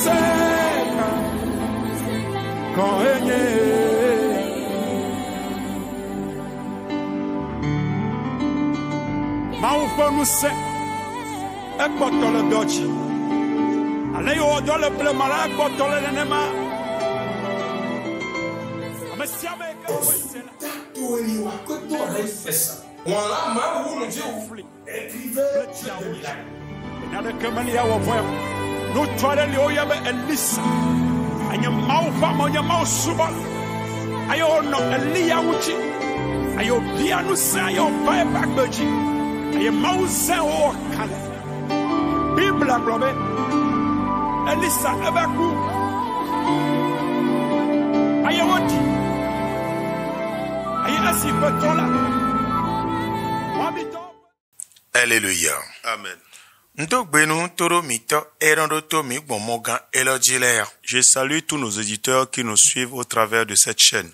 seka koenye maufonu se ekpotole dochi ale yo dole ple mala ekpotole nenema amesiame ka wesela Toli wa koto refesa. Wala ma wu nje wu. Écrivez na de kemali ya wo voya no twale le oyabe elisa anya maufa monya mausuba ayo no elia wuchi ayo bia no sa ayo bai bakbeji ayo mausa o kale bibla blobe elisa abaku ayo woti ayo asifetola wabito. Alléluia. Amen. Je salue tous nos auditeurs qui nous suivent au travers de cette chaîne.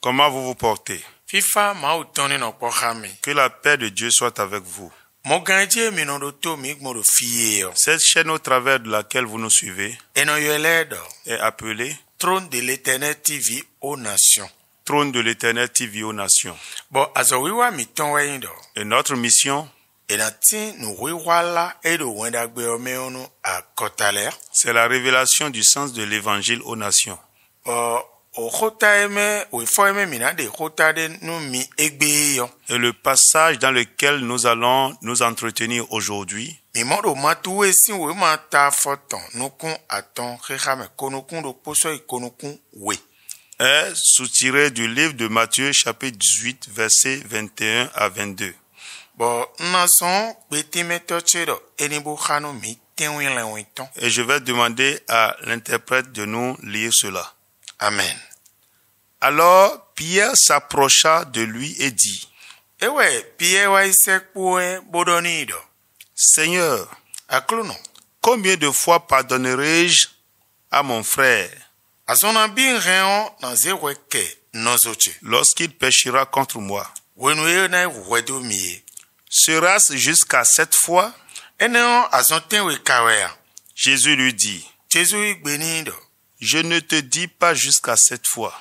Comment vous vous portez? Que la paix de Dieu soit avec vous. Cette chaîne au travers de laquelle vous nous suivez est appelée Trône de l'Éternel TV aux nations. Trône de l'Éternel TV aux nations. Et notre mission, c'est la révélation du sens de l'évangile aux nations. Et le passage dans lequel nous allons nous entretenir aujourd'hui est soutiré du livre de Matthieu chapitre 18 versets 21 à 22. Et je vais demander à l'interprète de nous lire cela. Amen. Alors Pierre s'approcha de lui et dit: Seigneur, combien de fois pardonnerai-je à mon frère lorsqu'il péchera contre moi? Sera-ce jusqu'à 7 fois? Jésus lui dit: Je ne te dis pas jusqu'à 7 fois,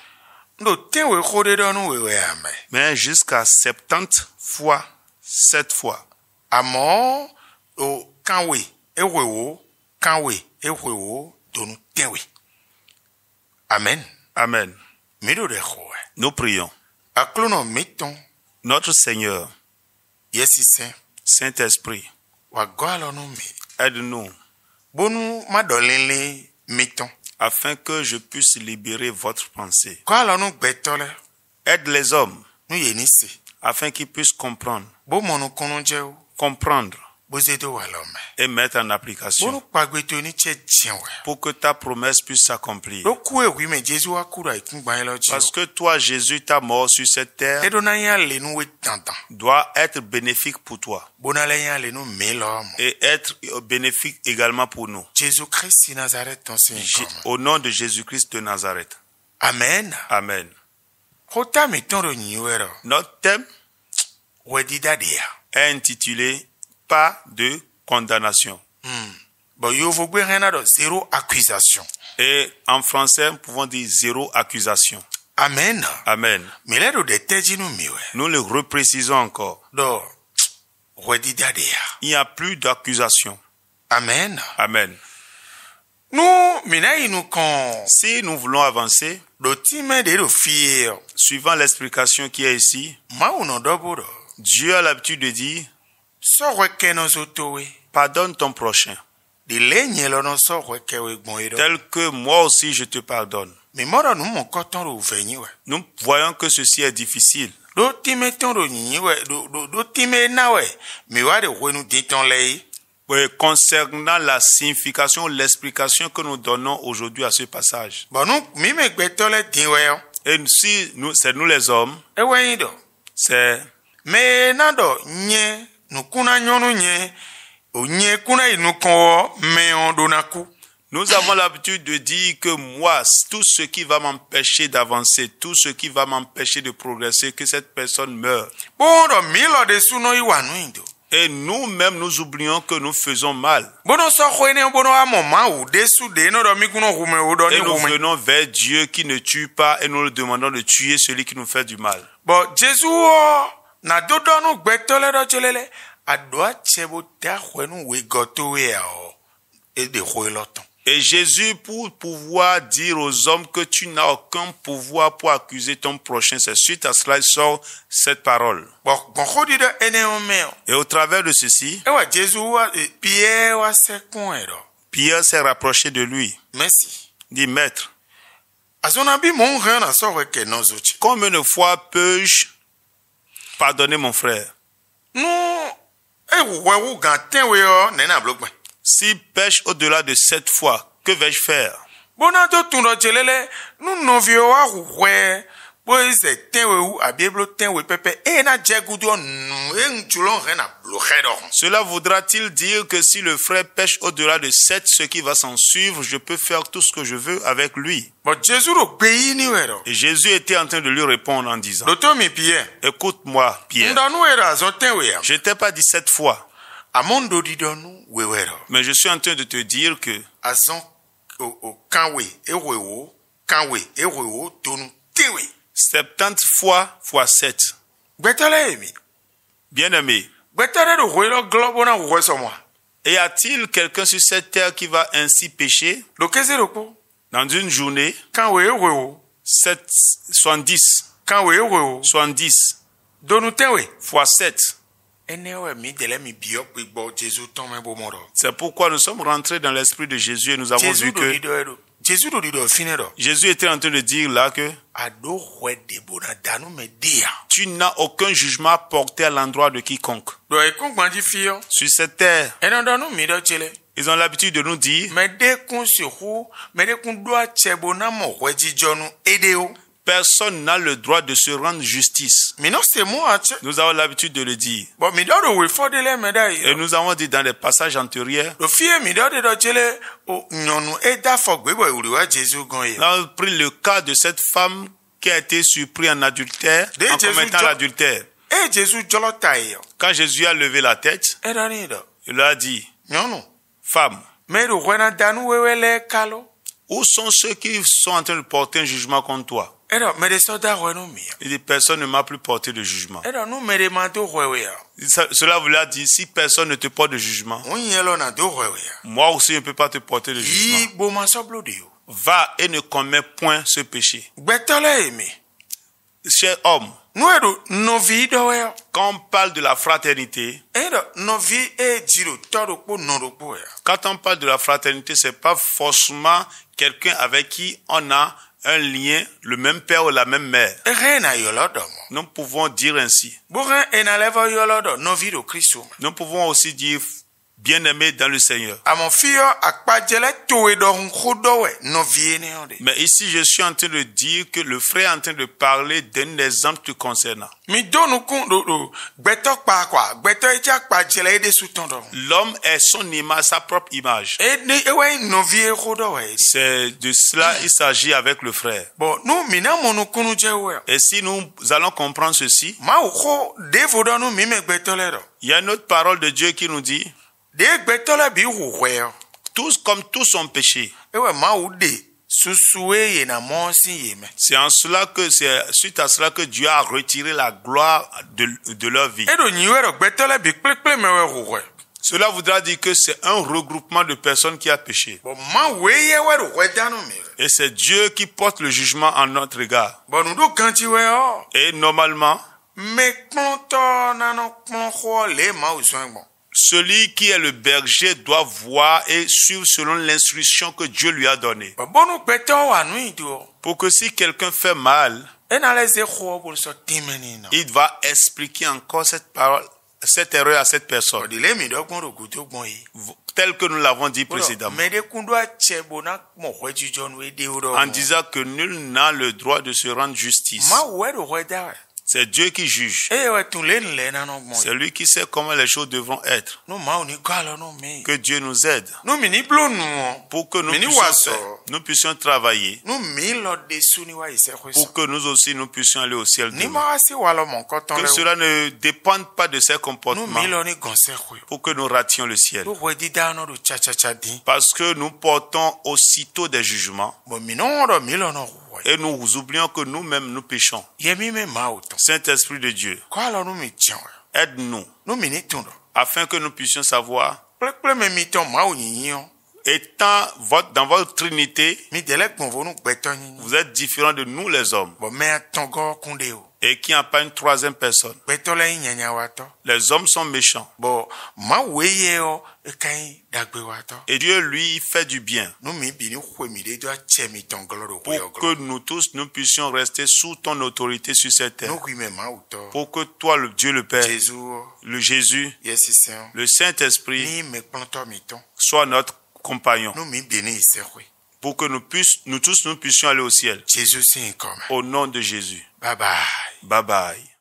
mais jusqu'à 70 fois 7 fois. Amen. Amen. Nous prions. Notre Seigneur, Saint-Esprit, aide-nous afin que je puisse libérer votre pensée. Aide les hommes afin qu'ils puissent comprendre et mettre en application pour que ta promesse puisse s'accomplir. Parce que toi, Jésus, ta mort sur cette terre doit être bénéfique pour toi et être bénéfique également pour nous. Au nom de Jésus-Christ de Nazareth. Amen. Amen. Notre thème est intitulé Pas de condamnation. Zéro accusation. Et en français, nous pouvons dire zéro accusation. Amen. Amen. Nous le reprécisons encore. Il n'y a plus d'accusation. Amen. Amen. Si nous voulons avancer, suivant l'explication qui est ici, Dieu a l'habitude de dire: pardonne ton prochain, tel que moi aussi je te pardonne. Nous voyons que ceci est difficile. Concernant la signification, l'explication que nous donnons aujourd'hui à ce passage. Et si c'est nous les hommes, c'est nous avons l'habitude de dire que moi, tout ce qui va m'empêcher d'avancer, tout ce qui va m'empêcher de progresser, que cette personne meure. Et nous-mêmes, nous oublions que nous faisons mal. Bono so khoine bono amo ma ou desu de no do mi kuno hume o do ni Et nous hume. venons vers Dieu qui ne tue pas et nous le demandons de tuer celui qui nous fait du mal. Bon Jésus na dodo no gbetole do chelele adoa chebo ta khwenu we goto we o e de khoiloton. Et Jésus, pour pouvoir dire aux hommes que tu n'as aucun pouvoir pour accuser ton prochain, c'est suite à cela il sort cette parole. Bon khodi do ene o me. Et au travers de ceci, E wa Jésus wa Pierre wa se kon e do. Pierre s'est rapproché de lui. Merci. Dit, Maître, Azona bi mon ren na so we ke no zochi. combien de fois peux-je pardonner mon frère? No e we wu ganten we o ne na blogbe. S'il pêche au-delà de 7 fois, que vais-je faire? Bona to tun do chelele nu no vi o wa we bo se tenwe u abieblo tenwe pepe e na jegudo nu e nchulo ren na bloqué do. Cela voudra-t-il dire que si le frère pêche au-delà de 7, ce qui va s'en suivre, je peux faire tout ce que je veux avec lui? Bon Jésus ro gbeyi ni we do. Et Jésus était en train de lui répondre en disant, Do to mi Pierre. écoute-moi, Pierre, Ndanu e da zo tenwe ya. je t'ai pas dit 7 fois, Amondo di do nu we we do. mais je suis en train de te dire que Azon o kanwe e we wo kanwe e we wo tonu tenwe. 70 fois fois 7. Gbetole emi. Bien-aimé, Gbetole do we lo globo na we so moi. y a-t-il quelqu'un sur cette terre qui va ainsi pécher Do keze do ko. dans une journée? Kanwe e we wo. 70 Kanwe e we wo. 70 Donu tenwe. fois 7. Enewe mi dele mi bio gbigbo Jésus ton me bo moro. C'est pourquoi nous sommes rentrés dans l'esprit de Jésus et nous avons Jésus vu do que dido edo. Jésus do dido fine do. Jésus était en train de dire là que Ado hwe de bona danu me dia. tu n'as aucun jugement à porter à l'endroit de quiconque. Do e kon gbanji fio. Sur cette terre, Eno do nu mi do chele. ils ont l'habitude de nous dire, Me de kun si hu, me de kun do a chebo na mo hwe jijonu ede o. personne n'a le droit de se rendre justice. Mi no se mo ache. Nous avons l'habitude de le dire. Bo mi do do we for de le me da Et yi. nous avons dit dans les passages antérieurs, Do fie mi do de do chele o nyonu e da fo gbebo uri wa Jésus gan yi. nous avons pris le cas de cette femme qui a été surprise en adultère, De en Jésus commettant jo- l'adultère. E Jésus jolo ta yi. Quand Jésus a levé la tête, E do ni do. il leur a dit, Nyonu. femme, Me do hwe na danu wewe le kalo. où sont ceux qui sont en train de porter un jugement contre toi? Edo me de soda hwe no mi. Il dit, personne ne m'a plus porté de jugement. Edo nu me de ma do hwe we ya. Cela voulait dire, si personne ne te porte de jugement, On yelo na do hwe we ya. moi aussi je ne peux pas te porter de jugement. Yi bo ma so blo de yo. Va et ne commets point ce péché. Gbetole emi. Cher homme, Nu edo novi do we ya. quand on parle de la fraternité, Edo novi e jiro todo po no po ya. quand on parle de la fraternité, c'est pas forcément quelqu'un avec qui on a un lien, le même père ou la même mère. E re na yolo do mo. Nous pouvons dire ainsi. Bo re e na level yolo do novi do Kristo. Nous pouvons aussi dire bien-aimé dans le Seigneur. Amon fio akpajele to e do nkodo we novi ne onde. Mais ici, je suis en train de dire que le frère est en train de parler d'un exemple te concernant. Mi do nu kun do gbeto pa kwa. Gbeto e ja akpajele e de suton do. L'homme est son image, sa propre image. E ne e we novi e kodo we. C'est de cela il s'agit avec le frère. Bon, nous, mina monu kunu je we. Et si nous allons comprendre ceci, Ma uko devo do nu mi me gbetole do. il y a une autre parole de Dieu qui nous dit, De gbetole bi we. tous comme tous ont péché. Ewe ma u de susue ye na mo si ye me. C'est suite à cela que Dieu a retiré la gloire de leur vie. Edo nyiwe do gbetole bi kpekpe me we. Cela voudra dire que c'est un regroupement de personnes qui a péché. Bon, ma we ye we do we danu mi. Et c'est Dieu qui porte le jugement en notre égard. Bon, nous do kanti we o. Et normalement, Me klonto na no klon ho le ma u so bon. celui qui est le berger doit voir et suivre selon l'instruction que Dieu lui a donnée. Bon, nous beto wa nu do. Pour que si quelqu'un fait mal, E na le ze ho bo so timeni na. il va expliquer encore cette parole, cette erreur à cette personne, De le mi do kon ro guto gbon yi. tel que nous l'avons dit précédemment, Me de kundo a chebo na mo hwe jijon we de o do. en disant que nul n'a le droit de se rendre justice. Ma we do hwe da. C'est Dieu qui juge. C'est lui qui sait comment les choses devront être. Que Dieu nous aide pour que nous puissions travailler, pour que nous aussi nous puissions aller au ciel demain. Que cela ne dépende pas de ses comportements pour que nous rations le ciel. Parce que nous portons aussitôt des jugements et nous oublions que nous-mêmes nous péchons. Saint-Esprit de Dieu, aide-nous afin que nous puissions savoir, étant dans votre Trinité, vous êtes différents de nous les hommes, et qu'il n'y a pas une troisième personne. Les hommes sont méchants. Et Dieu, lui, fait du bien. Pour que nous tous, nous puissions rester sous ton autorité sur cette terre. Pour que toi, le Dieu le Père, le Jésus, le Saint-Esprit, soit notre compagnon. Pour que nous tous, nous puissions aller au ciel. Au nom de Jésus. Bye bye. Bye bye.